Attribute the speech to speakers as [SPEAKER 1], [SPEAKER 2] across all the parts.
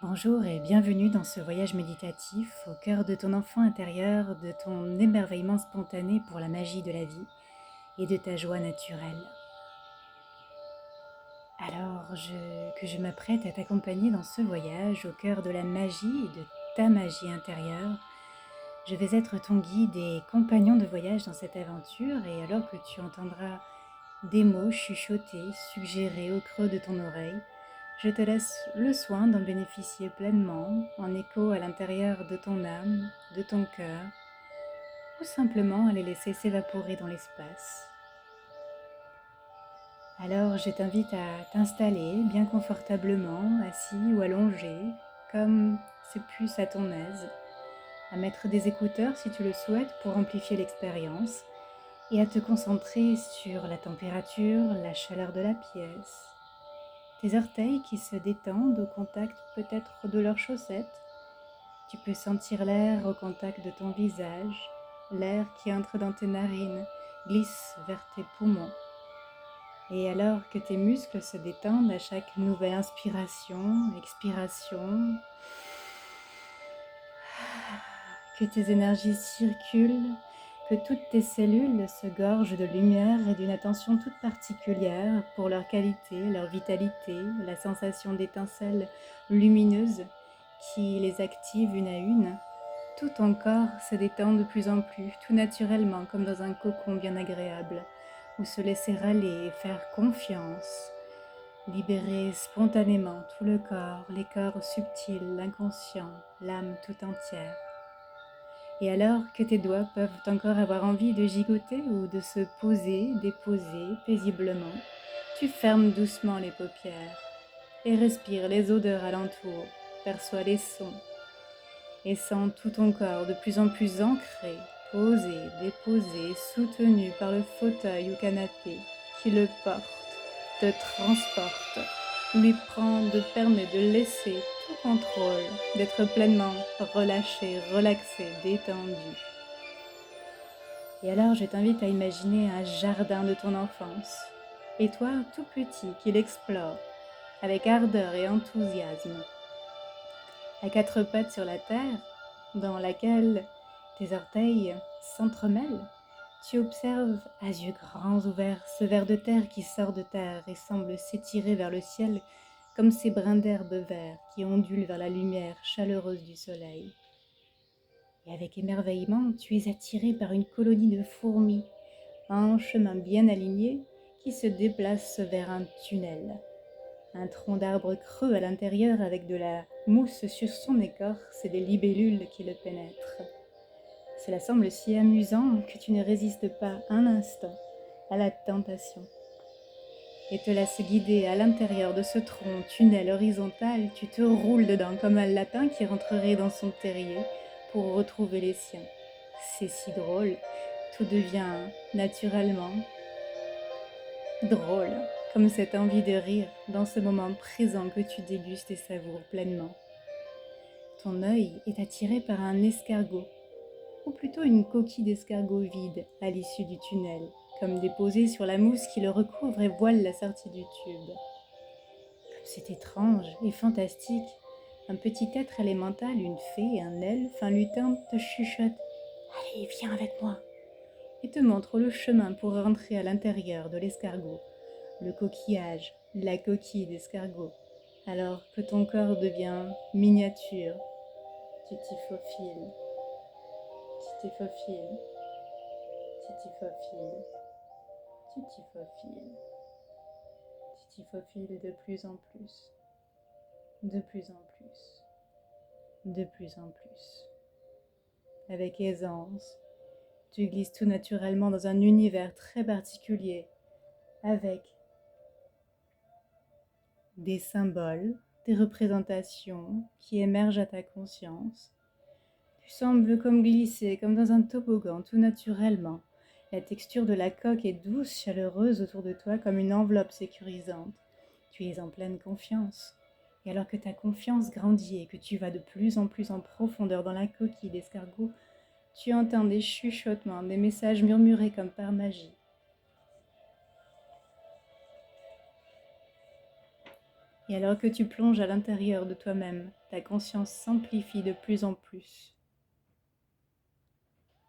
[SPEAKER 1] Bonjour et bienvenue dans ce voyage méditatif au cœur de ton enfant intérieur, de ton émerveillement spontané pour la magie de la vie et de ta joie naturelle. Que je m'apprête à t'accompagner dans ce voyage au cœur de la magie et de ta magie intérieure, je vais être ton guide et compagnon de voyage dans cette aventure, et alors que tu entendras des mots chuchotés, suggérés au creux de ton oreille, je te laisse le soin d'en bénéficier pleinement, en écho à l'intérieur de ton âme, de ton cœur, ou simplement à les laisser s'évaporer dans l'espace. Alors je t'invite à t'installer bien confortablement, assis ou allongé, comme c'est plus à ton aise, à mettre des écouteurs si tu le souhaites pour amplifier l'expérience, et à te concentrer sur la température, la chaleur de la pièce, tes orteils qui se détendent au contact peut-être de leurs chaussettes. Tu peux sentir l'air au contact de ton visage, l'air qui entre dans tes narines, glisse vers tes poumons. Et alors que tes muscles se détendent à chaque nouvelle inspiration, expiration, que tes énergies circulent, que toutes tes cellules se gorgent de lumière et d'une attention toute particulière pour leur qualité, leur vitalité, la sensation d'étincelles lumineuses qui les activent une à une, tout ton corps se détend de plus en plus, tout naturellement, comme dans un cocon bien agréable, où se laisser aller et faire confiance, libérer spontanément tout le corps, les corps subtils, l'inconscient, l'âme tout entière. Et alors que tes doigts peuvent encore avoir envie de gigoter ou de se poser, déposer paisiblement, tu fermes doucement les paupières et respires les odeurs alentour, perçois les sons et sens tout ton corps de plus en plus ancré, posé, déposé, soutenu par le fauteuil ou canapé qui le porte, te transporte, permet de laisser tout contrôle, d'être pleinement relâché, relaxé, détendu. Et alors je t'invite à imaginer un jardin de ton enfance, et toi tout petit qui l'explore avec ardeur et enthousiasme, à quatre pattes sur la terre, dans laquelle tes orteils s'entremêlent. Tu observes à yeux grands ouverts ce ver de terre qui sort de terre et semble s'étirer vers le ciel comme ces brins d'herbe verts qui ondulent vers la lumière chaleureuse du soleil. Et avec émerveillement, tu es attiré par une colonie de fourmis, un chemin bien aligné qui se déplace vers un tunnel. Un tronc d'arbre creux à l'intérieur avec de la mousse sur son écorce et des libellules qui le pénètrent. Cela semble si amusant que tu ne résistes pas un instant à la tentation et te laisses guider à l'intérieur de ce tronc tunnel horizontal. Tu te roules dedans comme un lapin qui rentrerait dans son terrier pour retrouver les siens. C'est si drôle, tout devient naturellement drôle, comme cette envie de rire dans ce moment présent que tu dégustes et savoures pleinement. Ton œil est attiré par un escargot, ou plutôt une coquille d'escargot vide à l'issue du tunnel, comme déposée sur la mousse qui le recouvre et voile la sortie du tube. Comme c'est étrange et fantastique, un petit être élémental, une fée, un elfe, un lutin te chuchote « Allez, viens avec moi !» et te montre le chemin pour rentrer à l'intérieur de l'escargot, le coquillage, la coquille d'escargot, alors que ton corps devient miniature. Tu t'y faufiles, tu t'y faufiles, tu t'y faufiles, tu t'y faufiles, tu t'y faufiles de plus en plus, de plus en plus, de plus en plus. Avec aisance, tu glisses tout naturellement dans un univers très particulier, avec des symboles, des représentations qui émergent à ta conscience. Tu sembles comme glisser, comme dans un toboggan, tout naturellement. La texture de la coque est douce, chaleureuse autour de toi, comme une enveloppe sécurisante. Tu es en pleine confiance. Et alors que ta confiance grandit et que tu vas de plus en plus en profondeur dans la coquille d'escargot, tu entends des chuchotements, des messages murmurés comme par magie. Et alors que tu plonges à l'intérieur de toi-même, ta conscience s'amplifie de plus en plus.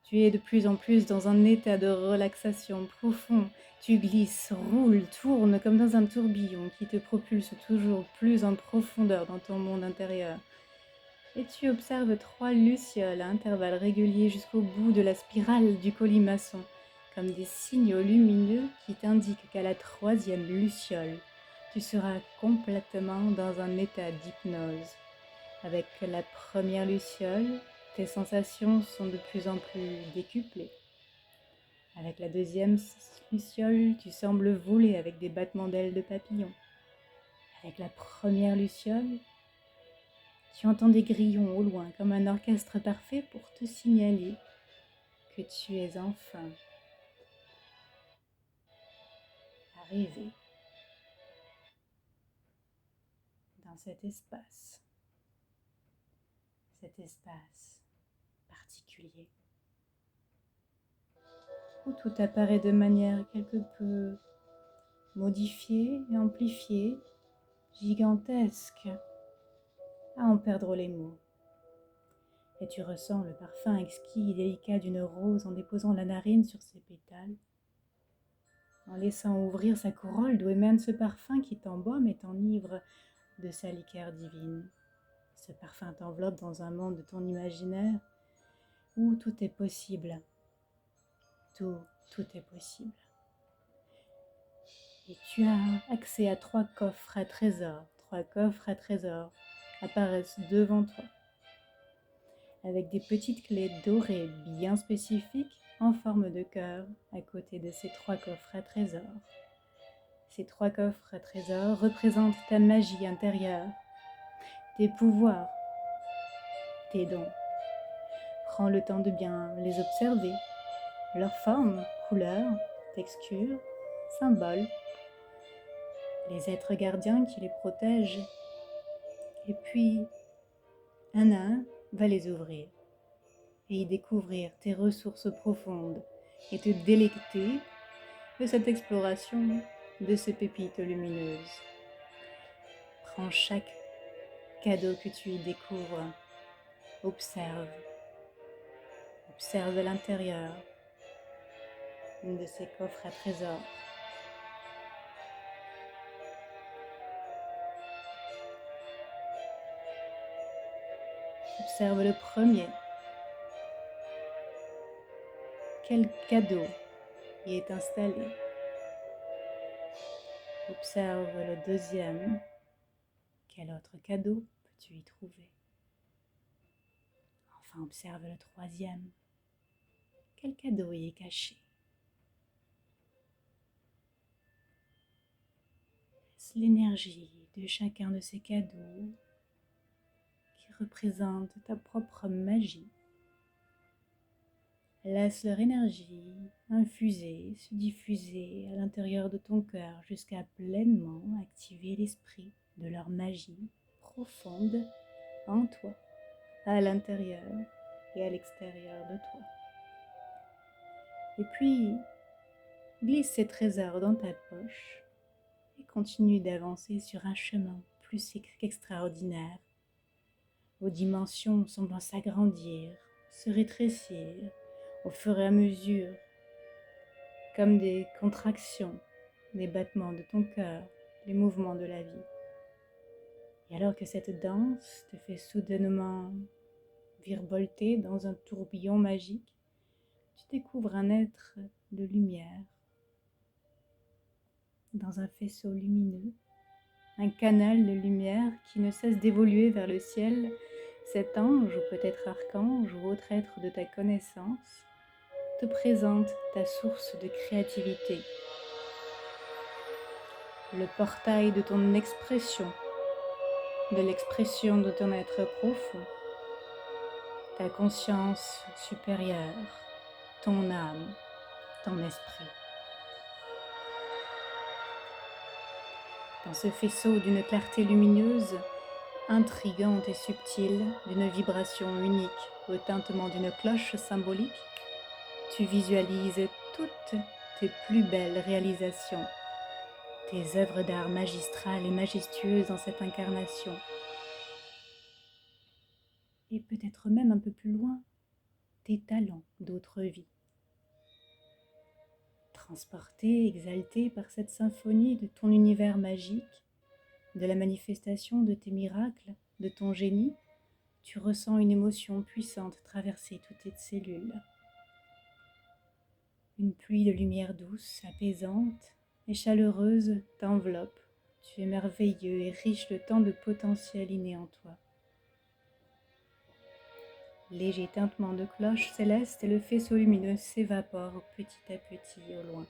[SPEAKER 1] Tu es de plus en plus dans un état de relaxation profond. Tu glisses, roules, tournes comme dans un tourbillon qui te propulse toujours plus en profondeur dans ton monde intérieur. Et tu observes 3 lucioles à intervalles réguliers jusqu'au bout de la spirale du colimaçon, comme des signaux lumineux qui t'indiquent qu'à la 3e luciole, tu seras complètement dans un état d'hypnose. Avec la première luciole, tes sensations sont de plus en plus décuplées. Avec la 2e luciole, tu sembles voler avec des battements d'ailes de papillon. Avec la première luciole, tu entends des grillons au loin comme un orchestre parfait pour te signaler que tu es enfin arrivé dans cet espace particulier où tout apparaît de manière quelque peu modifiée et amplifiée, gigantesque, à en perdre les mots. Et tu ressens le parfum exquis et délicat d'une rose en déposant la narine sur ses pétales, en laissant ouvrir sa corolle d'où émane ce parfum qui t'embaume et t'enivre de sa liqueur divine. Ce parfum t'enveloppe dans un monde de ton imaginaire où tout est possible. Tout est possible. Et tu as accès à 3 coffres à trésors. 3 coffres à trésors apparaissent devant toi, avec des petites clés dorées bien spécifiques en forme de cœur à côté de ces 3 coffres à trésors. Ces 3 coffres à trésors représentent ta magie intérieure, tes pouvoirs, tes dons. Prends le temps de bien les observer, leurs formes, couleurs, textures, symboles, les êtres gardiens qui les protègent. Et puis, un à un, va les ouvrir et y découvrir tes ressources profondes et te délecter de cette exploration de ces pépites lumineuses. Prends chaque cadeau que tu y découvres, observe l'intérieur de ces coffres à trésors. Observe le premier. Quel cadeau y est installé? Observe le deuxième. Quel autre cadeau peux-tu y trouver? Enfin, observe le troisième. Quel cadeau y est caché? Laisse l'énergie de chacun de ces cadeaux qui représentent ta propre magie. Laisse leur énergie infuser, se diffuser à l'intérieur de ton cœur jusqu'à pleinement activer l'esprit de leur magie profonde en toi, à l'intérieur et à l'extérieur de toi. Et puis, glisse ces trésors dans ta poche et continue d'avancer sur un chemin plus qu'extraordinaire, aux dimensions semblant s'agrandir, se rétrécir au fur et à mesure, comme des contractions, des battements de ton cœur, les mouvements de la vie. Et alors que cette danse te fait soudainement virevolter dans un tourbillon magique, tu découvres un être de lumière, dans un faisceau lumineux, un canal de lumière qui ne cesse d'évoluer vers le ciel. Cet ange, ou peut-être archange, ou autre être de ta connaissance, te présente ta source de créativité, le portail de ton expression, de l'expression de ton être profond, ta conscience supérieure, ton âme, ton esprit. Dans ce faisceau d'une clarté lumineuse, intrigante et subtile, d'une vibration unique au tintement d'une cloche symbolique, tu visualises toutes tes plus belles réalisations, tes œuvres d'art magistrales et majestueuses dans cette incarnation. Et peut-être même un peu plus loin, tes talents d'autres vies. Transporté, exalté par cette symphonie de ton univers magique, de la manifestation de tes miracles, de ton génie, tu ressens une émotion puissante traverser toutes tes cellules. Une pluie de lumière douce, apaisante et chaleureuse t'enveloppe. Tu es merveilleux et riche de tant de potentiel inné en toi. Léger tintement de cloche céleste et le faisceau lumineux s'évapore petit à petit au loin.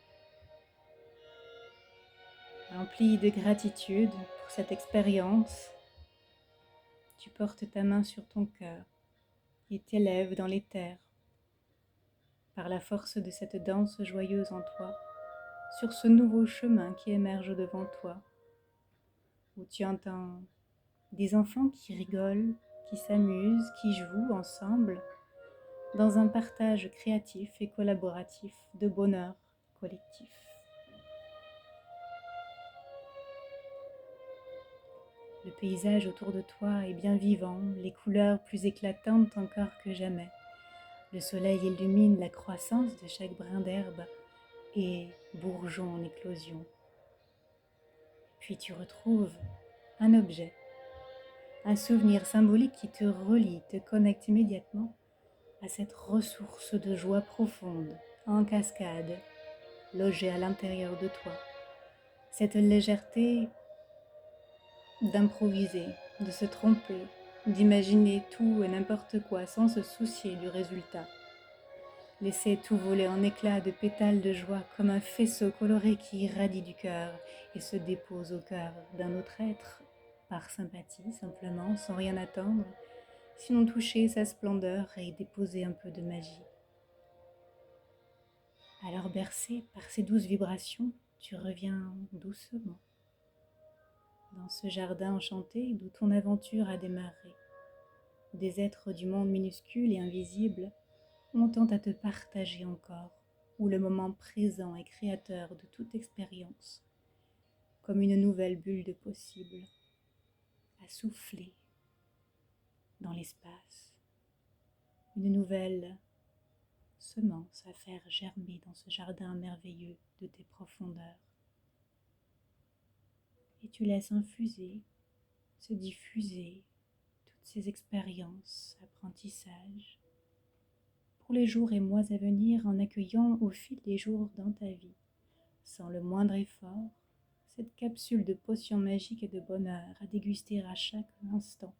[SPEAKER 1] Rempli de gratitude pour cette expérience, tu portes ta main sur ton cœur et t'élèves dans les terres par la force de cette danse joyeuse en toi, sur ce nouveau chemin qui émerge devant toi, où tu entends des enfants qui rigolent, qui s'amusent, qui jouent ensemble, dans un partage créatif et collaboratif de bonheur collectif. Le paysage autour de toi est bien vivant, les couleurs plus éclatantes encore que jamais. Le soleil illumine la croissance de chaque brin d'herbe et bourgeon en éclosion. Puis tu retrouves un objet, un souvenir symbolique qui te relie, te connecte immédiatement à cette ressource de joie profonde, en cascade, logée à l'intérieur de toi. Cette légèreté d'improviser, de se tromper, d'imaginer tout et n'importe quoi sans se soucier du résultat. Laisser tout voler en éclats de pétales de joie comme un faisceau coloré qui irradie du cœur et se dépose au cœur d'un autre être, par sympathie simplement, sans rien attendre, sinon toucher sa splendeur et déposer un peu de magie. Alors bercé par ces douces vibrations, tu reviens doucement dans ce jardin enchanté d'où ton aventure a démarré. Des êtres du monde minuscule et invisible ont tant à te partager encore, où le moment présent est créateur de toute expérience, comme une nouvelle bulle de possible, à souffler dans l'espace, une nouvelle semence à faire germer dans ce jardin merveilleux de tes profondeurs. Et tu laisses infuser, se diffuser toutes ces expériences, apprentissages, pour les jours et mois à venir, en accueillant au fil des jours dans ta vie, sans le moindre effort, cette capsule de potions magiques et de bonheur à déguster à chaque instant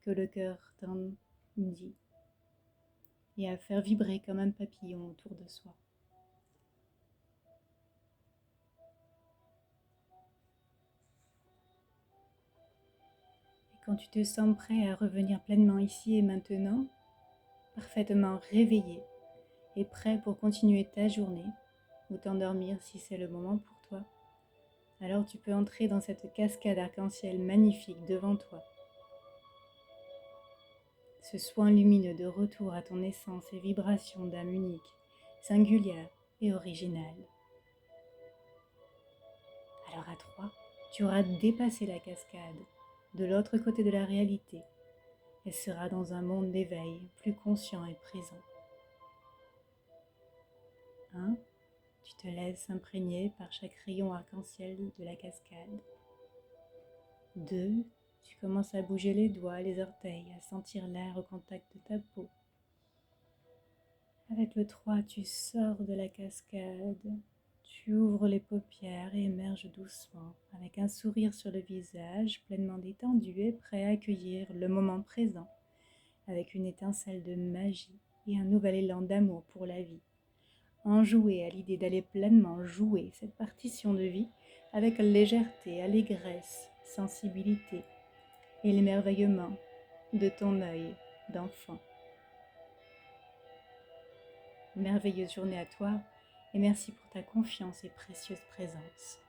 [SPEAKER 1] que le cœur t'en dit, et à faire vibrer comme un papillon autour de soi. Et quand tu te sens prêt à revenir pleinement ici et maintenant, parfaitement réveillé et prêt pour continuer ta journée, ou t'endormir si c'est le moment pour toi, alors tu peux entrer dans cette cascade arc-en-ciel magnifique devant toi. Ce soin lumineux de retour à ton essence et vibration d'âme unique, singulière et originale. Alors à 3, tu auras dépassé la cascade, de l'autre côté de la réalité, et seras dans un monde d'éveil plus conscient et présent. 1, tu te laisses imprégner par chaque rayon arc-en-ciel de la cascade. 2, tu commences à bouger les doigts, les orteils, à sentir l'air au contact de ta peau. Avec le 3, tu sors de la cascade, tu ouvres les paupières et émerges doucement, avec un sourire sur le visage, pleinement détendu et prêt à accueillir le moment présent, avec une étincelle de magie et un nouvel élan d'amour pour la vie. Enjoué à l'idée d'aller pleinement jouer cette partition de vie avec légèreté, allégresse, sensibilité et l'émerveillement de ton œil d'enfant. Merveilleuse journée à toi et merci pour ta confiance et précieuse présence.